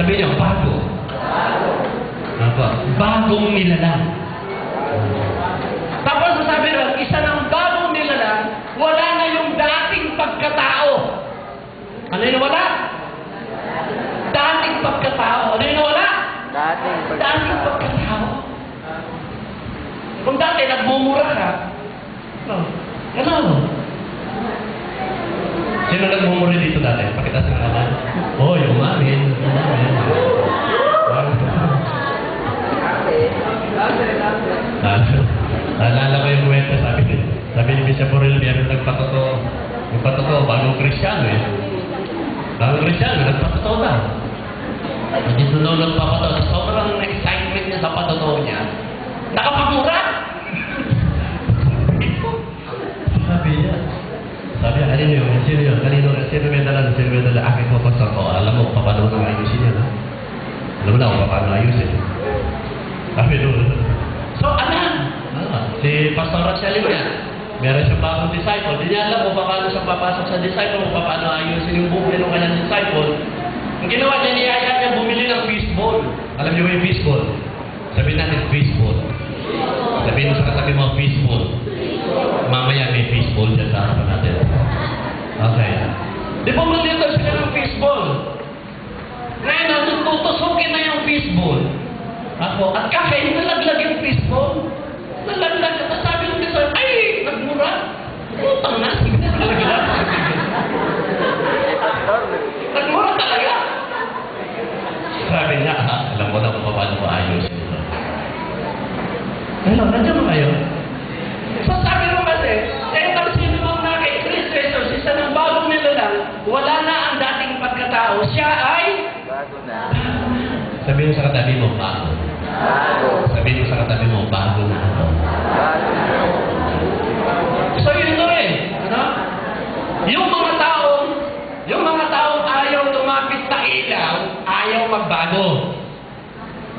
Sabi niyo, bago. Apa? Bagong nilalang. Tapos sasabi rin, isa ng bagong nilalang, wala na yung dating pagkatao. Ano yun wala? Dating pagkatao. Ano yun wala? Dating pagkatao. Kung dati nagmumura ka, ano? Sino nagmumura dito dati? Pakita sa kanan. Oh, yung amin. Naalala ko yung kwento, sabi ni Bishop Borrell, meron nagpatotoo. Nagpatotoo, bagong Kristyano eh. Bagong Kristyano, nagpatotoo daw. Dito daw nagpapatotoo. Sobrang excitement niya sa patotoo niya. Nakapagmura! Sabi niya, alin yun? Sino yun? Sino may dalan? Sino may dalan? Akin po, pastor ko. Alam mo, paano nang ayusin yan, ha? Alam mo na kung paano ayusin. Sabi doon. So, si Pastor Rachel yan. Meron siyang bagong disciple. Hindi niya alam kung paano siya papasok sa disciple, kung paano ayusin yung buhay ng kanyang disciple. Ang ginawa niya, niyaya niya bumili ng fishball. Alam niyo ba yung fishball? Sabihin natin, fishball. Sabihin mo sa katabi mo, fishball. Mamaya may fishball dyan sa harapan natin. Okay. Di bumili ito siya ng fishball. Ngayon, tutusukin na yung fishball. Ako, at kakain, nalaglag yung fishball. Nalaglag. At sabi ng isa, ay, nagmura. Utang na. Nagmura talaga. Sabi niya, alam ko na kung paano maayos ito. Hello, nandiyan mo kayo? So sabi mo kasi, pag sinunod na kay Chris Jesus, isa ng bagong nilalang, wala na ang dating pagkatao. Siya ay bago na. Sabihin mo sa katabi mo, bago. Sabihin mo sa katabi mo, bago na ako. So yun ito eh. Ano? Yung mga taong ayaw lumapit sa ilaw, ayaw magbago.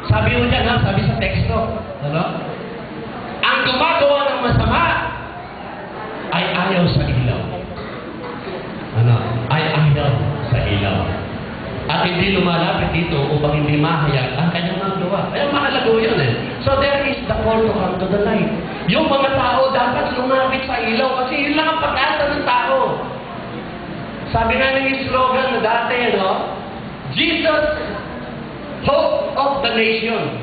Sabi mo dyan, sabi sa teksto. Ano? Ang gumagawa ng masama ay ayaw sa ilaw. Ano? Ay ayaw sa ilaw. At hindi lumalapit dito upang hindi mahayag ang kanyang magawa. Kaya mahalaga yun eh. So there is the call to come to the light. Yung mga tao dapat lumapit sa ilaw kasi yun lang ang pag-asa ng tao. Sabi nga ng slogan na dati, Jesus, hope of the nation.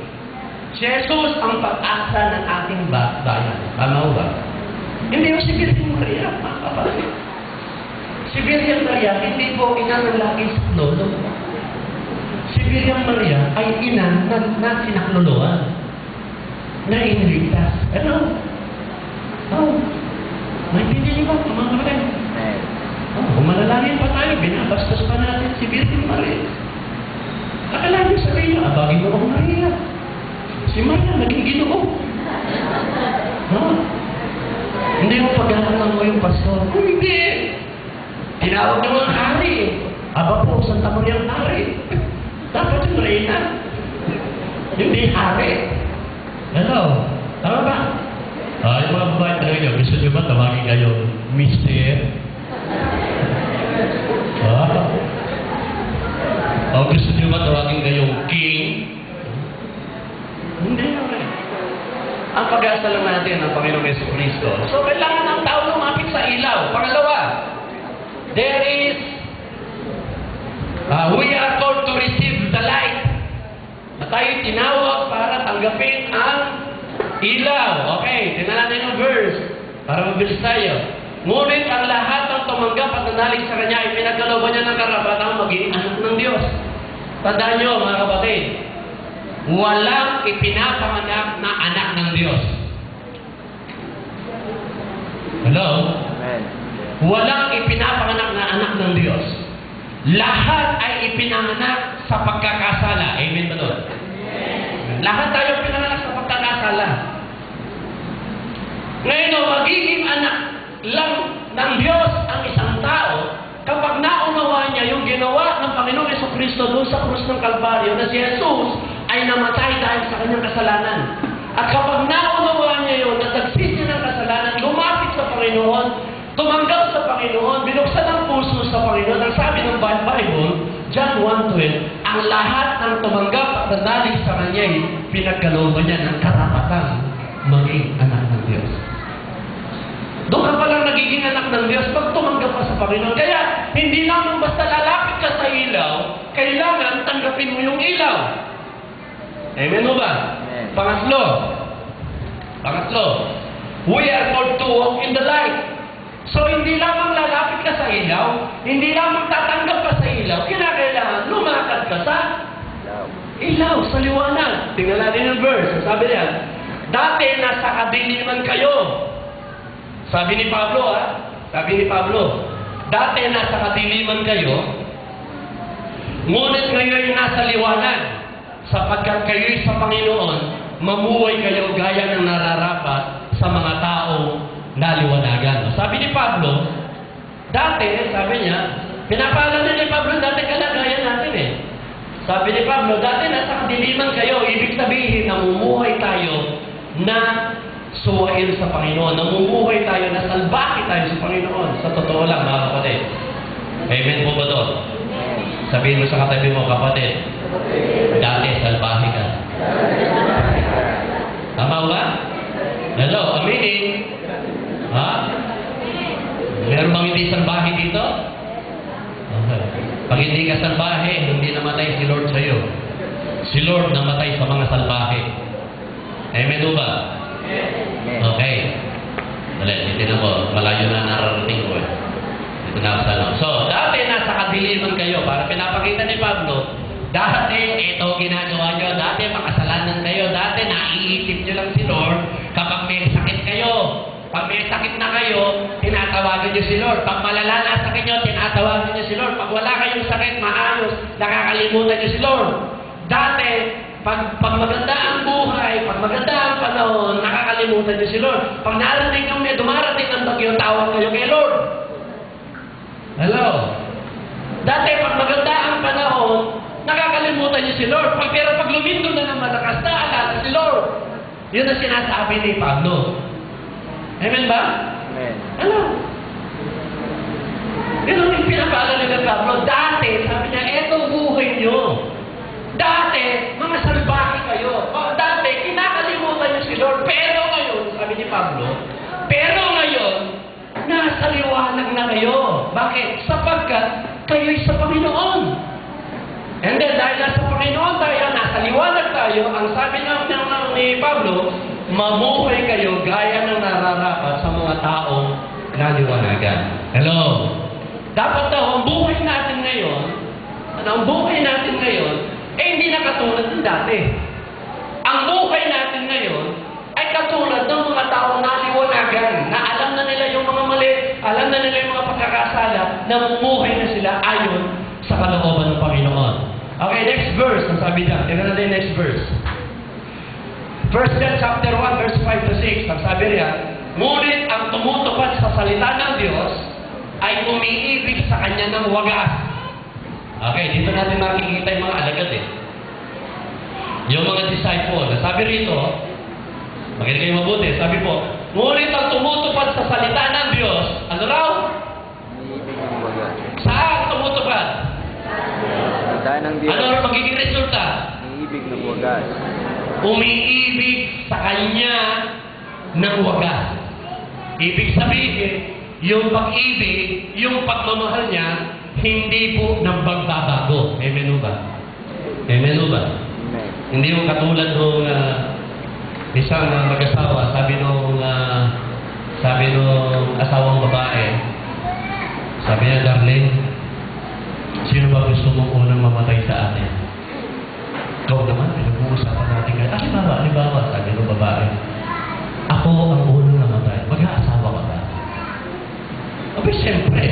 Jesus ang pag-asa ng ating bayan. Tama ba? Hindi yung si Virgin Maria, mga kapatid. Si Virgin Maria, hindi po ina ng lagi sa lolo. Si Virgin Maria ay ina na sinakloloan. Na iniligtas. Ano? Oh. May pinili ba? Mga kapatid. Kung manalangin pa tayo, binabastos pa natin si Virgin Maria. Akala niyo sabihin niyo, abagin mo ako Maria. Si Maria, naging Ginoo. Hindi mo paghahalang mo yung pastor. Hindi. Tinawag niyo ang hari. Aba po, Santa Maria ang hari. Dapat yung reyna. Hindi hari. Hello? Tama ba? Yung mga babae talaga niyo, gusto niyo ba tawagin kayo Mister? O gusto niyo ba tawagin kayong King? Hindi naman. Ang pag-asa lang natin ng Panginoong Jesucristo. So, kailangan ng tao lumapit sa ilaw. Pangalawa, there is, we are called to receive the light. Na tayo tinawag para tanggapin ang ilaw. Okay, tingnan natin yung verse para mabilis tayo. Ngunit ang lahat ng tumanggap at nanalig sa Kanya ay pinagkalooban niya ng karapatang maging anak ng Diyos. Tandaan niyo, mga kapatid, walang ipinapanganak na anak ng Diyos. Hello? Amen. Walang ipinapanganak na anak ng Diyos. Lahat ay ipinanganak sa pagkakasala. Amen ba doon? Amen. Lahat tayo pinanganak sa pagkakasala. Ngayon, magiging anak lang ng Diyos ang isang tao kapag naunawaan niya yung ginawa ng Panginoong Jesucristo doon sa krus ng Kalbaryo na si Jesus ay namatay dahil sa kanyang kasalanan. At kapag naunawaan niya yun, natagsisi ng kasalanan, lumapit sa Panginoon, tumanggap sa Panginoon, binuksan ang puso sa Panginoon. Ang sabi ng Bible, John 1:12, ang lahat ng tumanggap at nanalig sa kanya ay pinagkalooban niya ng karapatan maging anak ng Diyos. Doon ka palang nagiging anak ng Diyos pag tumanggap ka sa Panginoon. Kaya hindi lamang basta lalapit ka sa ilaw, kailangan tanggapin mo yung ilaw. Amen mo ba? Pangatlo, we are called to walk in the light. So, hindi lamang lalapit ka sa ilaw, hindi lamang tatanggap ka sa ilaw, kinakailangan lumakad ka sa ilaw, sa liwanag. Tingnan natin ang verse. Sabi niya, dati nasa kadiliman kayo. Sabi ni Pablo, dati nasa kadiliman kayo, ngunit ngayon nasa liwanag, sapagkat kayo'y sa Panginoon, mamuhay kayo gaya ng nararapat sa mga taong naliwanagan. Sabi ni Pablo, dati, sabi niya, pinapaalala ni Pablo, dati kalagayan natin eh. Sabi ni Pablo, dati nasa kadiliman kayo, ibig sabihin, namumuhay tayo na suwain sa Panginoon. Namumuhay tayo, na salbaki tayo sa Panginoon. Sa totoo lang, mga kapatid. Amen po ba doon? Sabihin mo sa katabi mo, kapatid, dati salbaki ka. Tama ba? Hello, aminin. Ha? Meron bang hindi salbahe dito? Okay. Pag hindi ka salbahe, hindi namatay si Lord sa iyo. Si Lord namatay sa mga salbahe. Amen ba? Okay. Dali, titignan mo. Malayo na nararating ko eh. Dito na ako sa ano. So, dati nasa kadiliman kayo. Para pinapakita ni Pablo, dati, ito ginagawa nyo. Dati, makasalanan kayo. Dati, naiisip nyo lang si Lord. Kapag may sakit kayo, pag may sakit na kayo, tinatawagan nyo si Lord. Pag malala na sakit nyo, tinatawagan nyo si Lord. Pag wala kayong sakit, maayos, nakakalimutan nyo si Lord. Dati, pag maganda ang buhay, pag maganda ang panahon, nakakalimutan nyo si Lord. Pag narating nyo, may dumarating ng bagyo, tawag kayo kay Lord. Hello? Dati, pag maganda ang panahon, nakakalimutan nyo si Lord. Pero pag lumindo na ng malakas, naalala si Lord. Yun ang sinasabi ni Pablo. Amen ba? Amen. Ano? Yun ang pinapaalala ni Pablo. Dati, sabi niya, etong buhay nyo. Dati, mga salbaki kayo. Dati, kinakalimutan niyo si Lord. Pero ngayon, sabi ni Pablo, pero ngayon, nasa liwanag na kayo. Bakit? Sapagkat kayo'y sa Panginoon. And then, dahil nasa Panginoon tayo, nasa liwanag tayo, ang sabi ni Pablo, mamuhay kayo gaya ng nararapat sa mga taong naliwanagan. Hello? Dapat daw, ang buhay natin ngayon, hindi na katulad ng dati. Ang buhay natin ngayon ay katulad ng mga taong naliwanagan, na alam na nila yung mga mali, alam na nila yung mga pagkakasala, na mumuhay na sila ayon sa kalooban ng Panginoon. Okay, next verse. Ang sabi niya, tingnan natin next verse. 1 John chapter 1, verse 5 to 6. Ang sabi niya, ngunit ang tumutupad sa salita ng Diyos ay umiibig sa Kanya ng wagas. Okay, dito natin makikita yung mga alagad eh. Yung mga disciple. Sabi rito, makinig kayo mabuti, sabi po, ngunit ang tumutupad sa salita ng Diyos, ano raw? Umiibig ng wagas. Saan tumutupad? Salita ng Diyos. Ano ang magiging resulta? Umiibig ng wagas. Umiibig sa Kanya ng wagas. Ibig sabihin, yung pag-ibig, yung pagmamahal niya, hindi po nang magbabago. Amen ba? Amen ba? Amen. Hindi yung katulad nung isang mag-asawa, sabi nung asawang babae, sabi niya, darling, sino ba gusto mong unang mamatay sa atin? Ikaw naman, pinag-uusapan natin kayo. Halimbawa, sabi nung babae, ako ang unang namatay. Mag-aasawa ka ba? Abay, siyempre.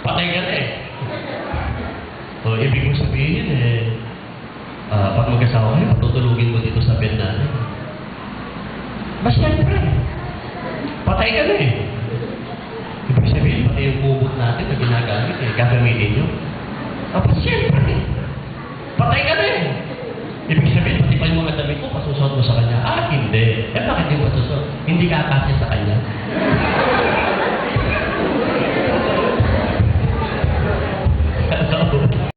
Patay ka na eh. So, ibig mo sabihin pag mag-asawa kayo, patutulugin mo dito sa bed natin. Mas siyempre. Patay ka na eh. Ibig sabihin, pati yung kubot natin na ginagamit gagamitin nyo. Abay, siyempre. Patay ka na eh. Ibig sabihin, pati pa yung mga damit mo, pasusot mo sa kanya. Hindi. Bakit yung pasusot? Hindi ka akasya sa kanya.